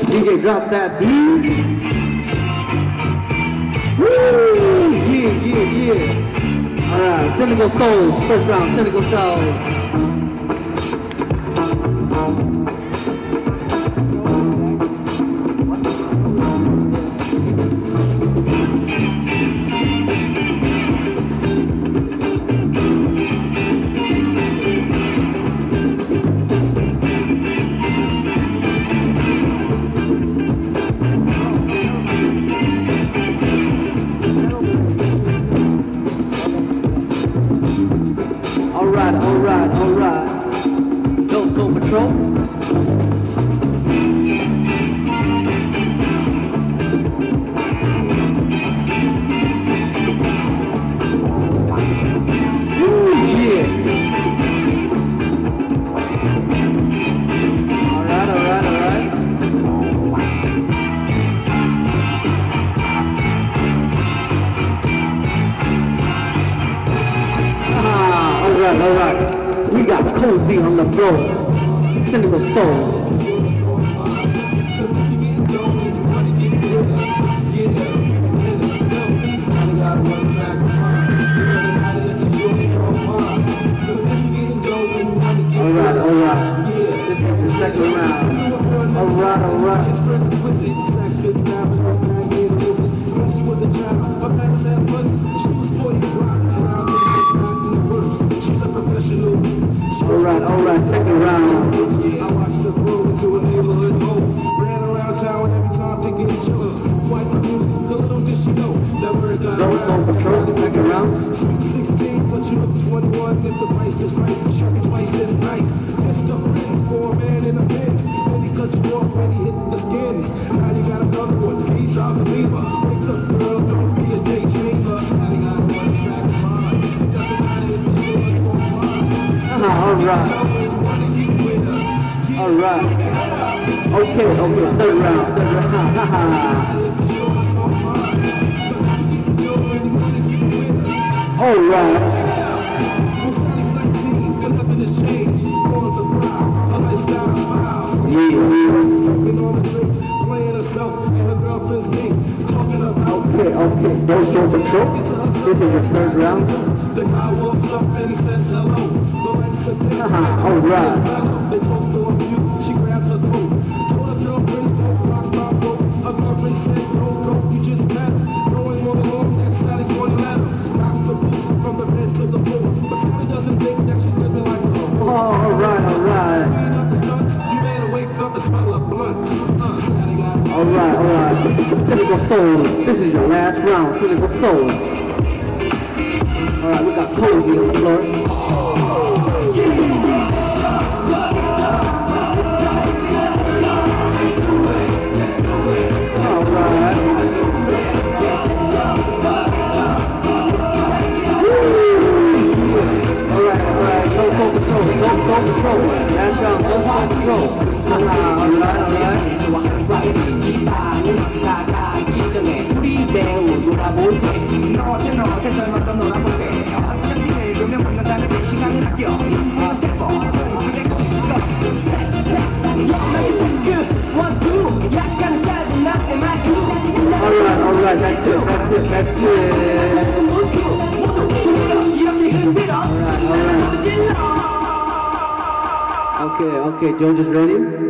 DJ, drop that beat. Woo! Yeah. Alright, Cynnical Souls, first round, Cynnical Souls. Alright. No Soul Patrol. Ooh, yeah. Alright. Alright. We got Cozy on the floor. Cynnical Soul. Alright. This is the second round. Alright. She was a child, her parents had money, she was spoiled rock. She's a professional. Alright, second round. I watched her grow into a neighborhood hoe. Ran around town every time thinking each other. Quite the music, little did she know that word got around. Second round. Sweet 16, but you look 21 if the price is right. Show me twice as nice. Test the friends for a man in a Benz. Then he cut you off when he hit the skins. Now you got another one. He drives a Beamer. Wake up, girl, don't be a daydreamer. Now you got one track mind. It doesn't matter if it's yours or mine. Alright. Okay, third round. Alright. Okay, no Soul Patrol. This is the third round. The guy walks up and he says hello. The lights are dim. Alright. They talk for a few. She grabbed her coat. Told her girlfriends don't rock my boat. Her girlfriend said don't go, you just met her. Knowing all along that Sally's going to let her. Knock the boots from the bed to the floor. But Sally doesn't think that she's living like a hoe. Alright. Clean up the stunts. You better wake up and smell a blunt. Sally got it. Alright. Cynnical Soul. This is your last round, Cynnical Soul. Alright, we got Cozy on the floor. Alright, no Soul Patrol. Last round, no Soul Patrol. Alright. Alright, that's it. Alright. Okay, Judges ready?